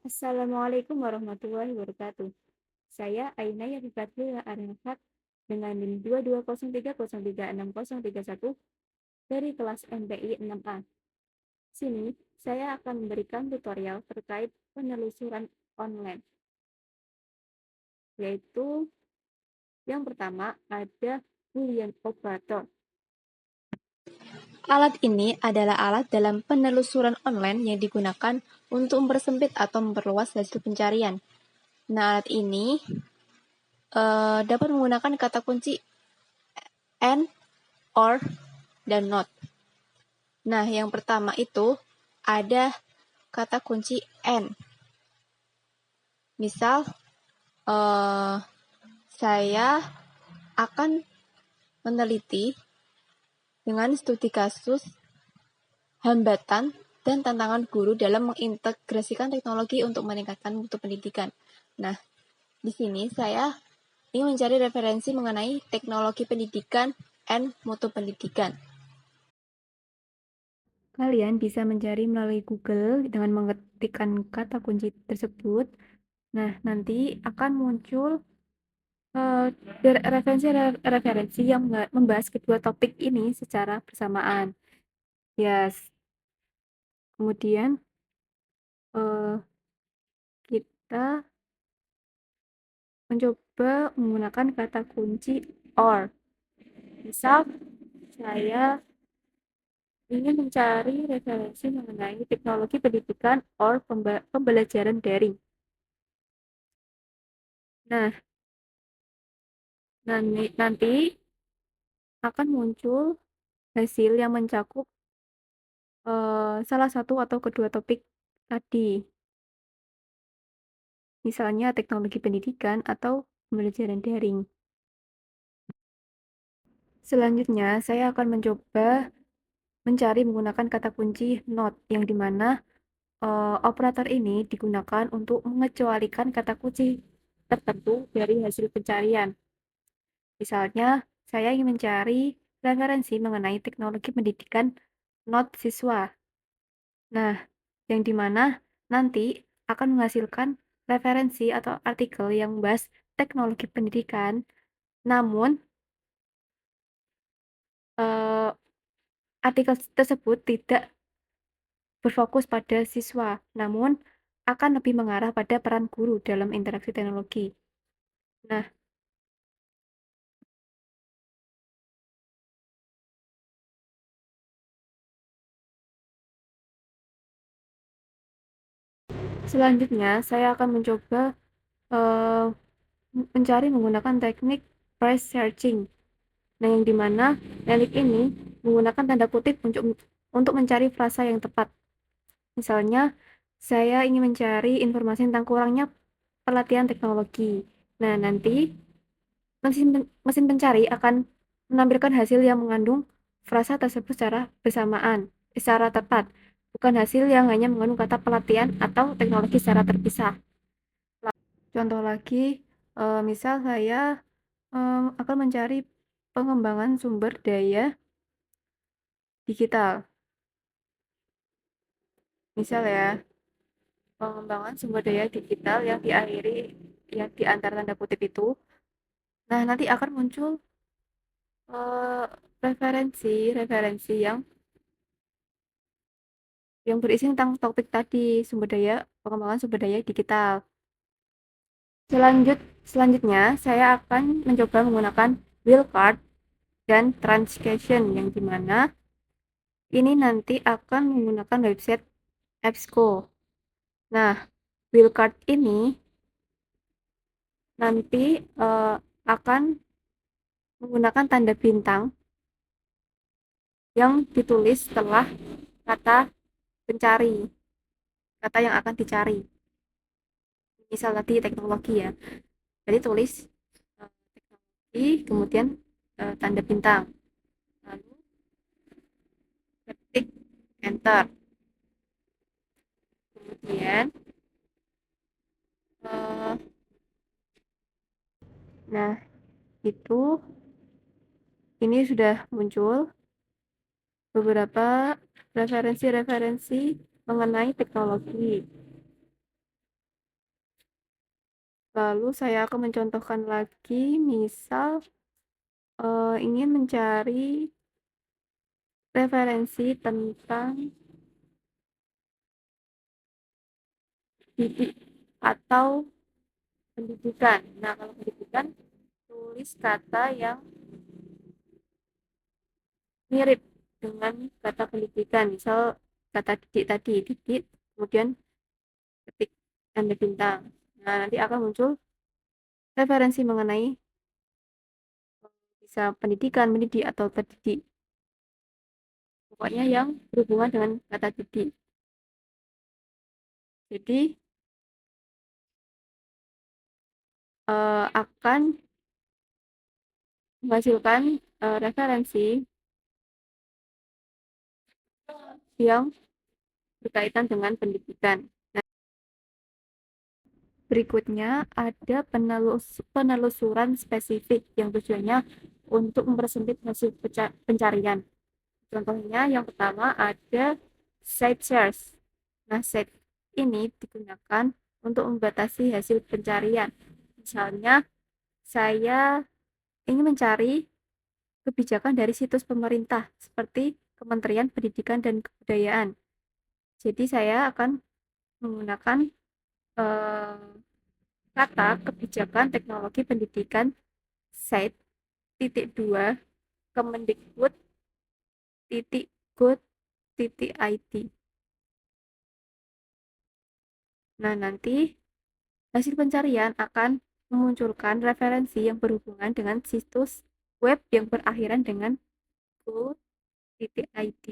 Assalamualaikum warahmatullahi wabarakatuh. Saya Aina yang Fadlila Arifat dengan NIM 22030360031 dari kelas MPI 6A. Sini, saya akan memberikan tutorial terkait penelusuran online, yaitu yang pertama ada Boolean operator. Alat ini adalah alat dalam penelusuran online yang digunakan untuk mempersempit atau memperluas hasil pencarian. Nah, alat ini dapat menggunakan kata kunci and, or, dan not. Nah, yang pertama itu ada kata kunci and. Misal, saya akan meneliti dengan studi kasus hambatan dan tantangan guru dalam mengintegrasikan teknologi untuk meningkatkan mutu pendidikan. Nah, di sini saya ingin mencari referensi mengenai teknologi pendidikan and mutu pendidikan. Kalian bisa mencari melalui Google dengan mengetikkan kata kunci tersebut. Nah, nanti akan muncul referensi yang membahas kedua topik ini secara bersamaan. Yes. Kemudian kita mencoba menggunakan kata kunci or. Misal saya ingin mencari referensi mengenai teknologi pendidikan or pembelajaran daring. Nah, nanti akan muncul hasil yang mencakup salah satu atau kedua topik tadi. Misalnya teknologi pendidikan atau pembelajaran daring. Selanjutnya, saya akan mencoba mencari menggunakan kata kunci not, yang dimana operator ini digunakan untuk mengecualikan kata kunci tertentu dari hasil pencarian. Misalnya, saya ingin mencari referensi mengenai teknologi pendidikan not siswa. Nah, yang dimana nanti akan menghasilkan referensi atau artikel yang membahas teknologi pendidikan, namun artikel tersebut tidak berfokus pada siswa, namun akan lebih mengarah pada peran guru dalam interaksi teknologi. Nah, selanjutnya saya akan mencoba mencari menggunakan teknik phrase searching. Nah, yang dimana teknik ini menggunakan tanda kutip untuk mencari frasa yang tepat. Misalnya, saya ingin mencari informasi tentang kurangnya pelatihan teknologi. Nah, nanti mesin pencari akan menampilkan hasil yang mengandung frasa tersebut secara tepat, bukan hasil yang hanya mengandung kata pelatihan atau teknologi secara terpisah. Contoh lagi, misal saya akan mencari pengembangan sumber daya digital. Misal ya, pengembangan sumber daya digital yang di antara tanda kutip itu. Nah, nanti akan muncul referensi yang berisi tentang topik tadi, pengembangan sumber daya digital. Selanjutnya, saya akan mencoba menggunakan wildcard dan transcation, yang dimana ini nanti akan menggunakan website EBSCO. Nah, wildcard ini nanti akan menggunakan tanda bintang yang ditulis setelah kata pencari, kata yang akan dicari. Misal tadi teknologi ya, jadi tulis teknologi, kemudian tanda bintang, lalu ketik enter, kemudian nah itu ini sudah muncul beberapa referensi mengenai teknologi. Lalu saya akan mencontohkan lagi, misal ingin mencari referensi tentang didik atau pendidikan. Nah, kalau pendidikan, tulis kata yang mirip dengan kata pendidikan. Misal kata didik tadi, didik, kemudian ketik tanda bintang. Nah, nanti akan muncul referensi mengenai bisa pendidikan, mendidik, atau terdidik. Pokoknya yang berhubungan dengan kata didik. Jadi, akan menghasilkan referensi yang berkaitan dengan pendidikan. Nah, berikutnya ada penelusuran spesifik yang tujuannya untuk mempersempit hasil pencarian. Contohnya yang pertama ada site search. Nah, site ini digunakan untuk membatasi hasil pencarian. Misalnya, saya ingin mencari kebijakan dari situs pemerintah seperti Kementerian Pendidikan dan Kebudayaan. Jadi saya akan menggunakan eh, kata kebijakan teknologi pendidikan site titik dua Kemendikbud titik go titik id. Nah, nanti hasil pencarian akan memunculkan referensi yang berhubungan dengan situs web yang berakhiran dengan go.id.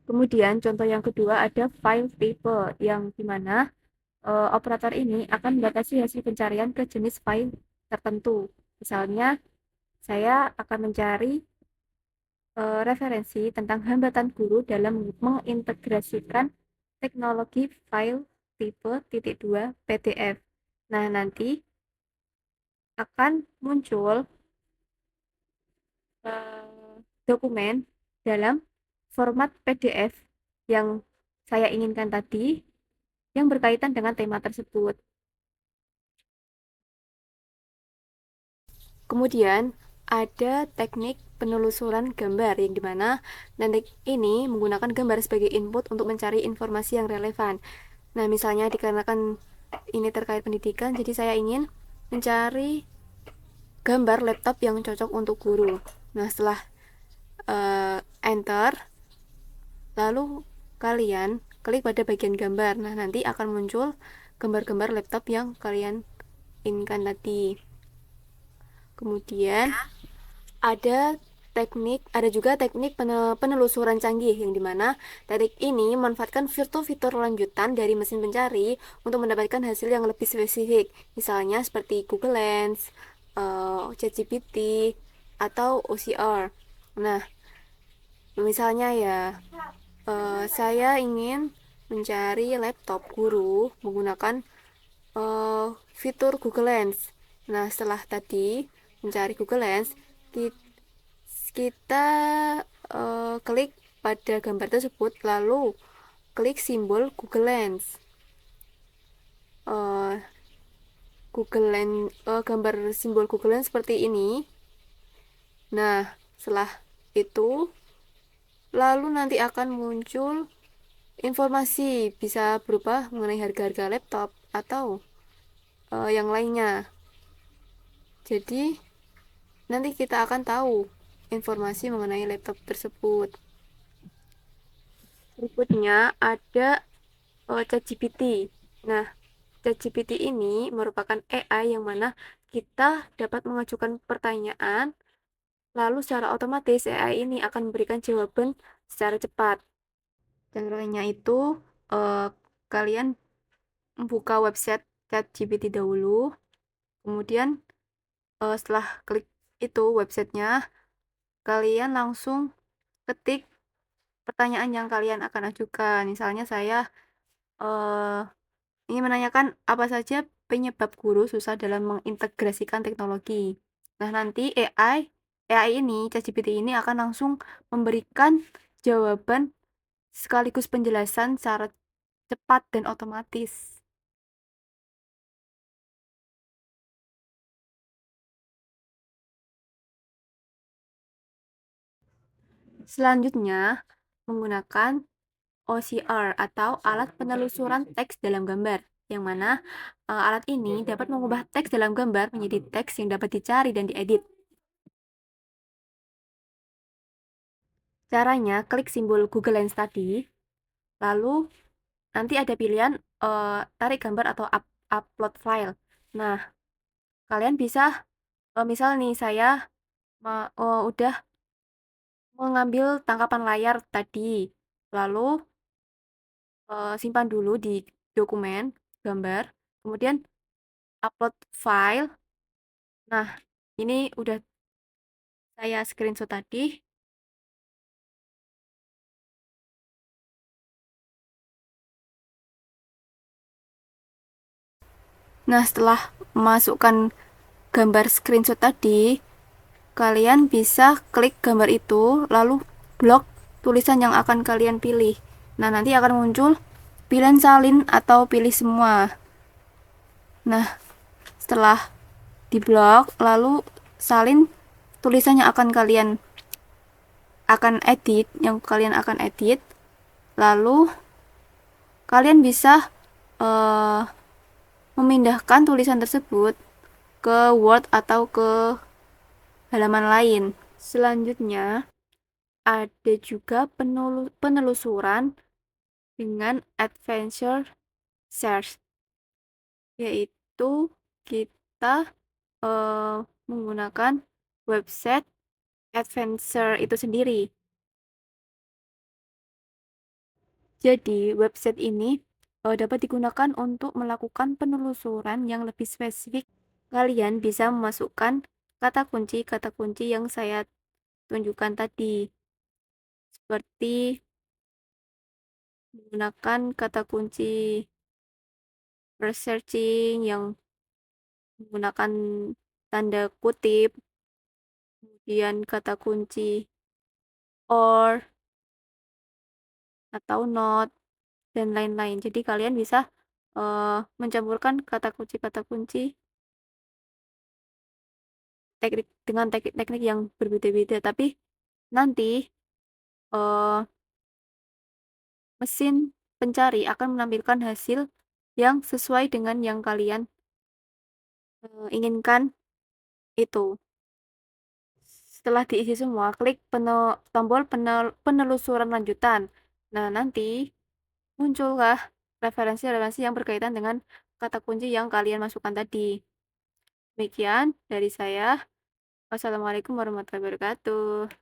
Kemudian contoh yang kedua ada file type yang dimana operator ini akan membatasi hasil pencarian ke jenis file tertentu. Misalnya saya akan mencari referensi tentang hambatan guru dalam mengintegrasikan teknologi file tipe titik dua PDF. Nah, nanti akan muncul dokumen dalam format PDF yang saya inginkan tadi yang berkaitan dengan tema tersebut. Kemudian ada teknik penelusuran gambar yang dimana teknik ini menggunakan gambar sebagai input untuk mencari informasi yang relevan. Nah, misalnya dikarenakan ini terkait pendidikan, jadi saya ingin mencari gambar laptop yang cocok untuk guru. Nah, setelah enter, lalu kalian klik pada bagian gambar. Nah, nanti akan muncul gambar-gambar laptop yang kalian inginkan tadi. Kemudian ada juga teknik penelusuran canggih yang dimana teknik ini memanfaatkan fitur-fitur lanjutan dari mesin pencari untuk mendapatkan hasil yang lebih spesifik. Misalnya seperti Google Lens, ChatGPT, atau OCR. Nah, misalnya ya, saya ingin mencari laptop guru menggunakan fitur Google Lens. Nah, setelah tadi mencari Google Lens, kita klik pada gambar tersebut, lalu klik simbol Google Lens. Gambar simbol Google Lens seperti ini. Nah, setelah itu, lalu nanti akan muncul informasi bisa berupa mengenai harga-harga laptop atau yang lainnya. Jadi, nanti kita akan tahu informasi mengenai laptop tersebut. Berikutnya ada ChatGPT. Nah, ChatGPT ini merupakan AI yang mana kita dapat mengajukan pertanyaan, lalu secara otomatis AI ini akan memberikan jawaban secara cepat. Contohnya itu, kalian membuka website ChatGPT dahulu, kemudian setelah klik itu websitenya, kalian langsung ketik pertanyaan yang kalian akan ajukan. Misalnya saya ingin menanyakan apa saja penyebab guru susah dalam mengintegrasikan teknologi. Nah, nanti AI ini, ChatGPT ini akan langsung memberikan jawaban sekaligus penjelasan secara cepat dan otomatis. Selanjutnya, menggunakan OCR atau alat penelusuran teks dalam gambar, yang mana alat ini dapat mengubah teks dalam gambar menjadi teks yang dapat dicari dan diedit. Caranya, klik simbol Google Lens tadi, lalu nanti ada pilihan tarik gambar atau upload file. Nah, kalian bisa, misal nih saya udah mengambil tangkapan layar tadi, lalu simpan dulu di dokumen gambar, kemudian upload file. Nah, ini udah saya screenshot tadi. Nah, setelah masukkan gambar screenshot tadi, kalian bisa klik gambar itu, lalu blok tulisan yang akan kalian pilih. Nah, nanti akan muncul pilihan salin atau pilih semua. Nah, setelah diblok, lalu salin tulisan yang kalian akan edit, lalu kalian bisa memindahkan tulisan tersebut ke Word atau ke halaman lain. Selanjutnya, ada juga penelusuran dengan adventure search, yaitu kita menggunakan website adventure itu sendiri. Jadi, website ini dapat digunakan untuk melakukan penelusuran yang lebih spesifik. Kalian bisa memasukkan kata kunci yang saya tunjukkan tadi, seperti menggunakan kata kunci researching yang menggunakan tanda kutip, kemudian kata kunci or atau not, dan lain-lain. Jadi kalian bisa mencampurkan kata kunci dengan teknik yang berbeda-beda, tapi nanti mesin pencari akan menampilkan hasil yang sesuai dengan yang kalian inginkan itu. Setelah diisi semua, klik tombol penelusuran lanjutan. Nah, nanti muncullah referensi-referensi yang berkaitan dengan kata kunci yang kalian masukkan tadi. Demikian dari saya. Wassalamualaikum warahmatullahi wabarakatuh.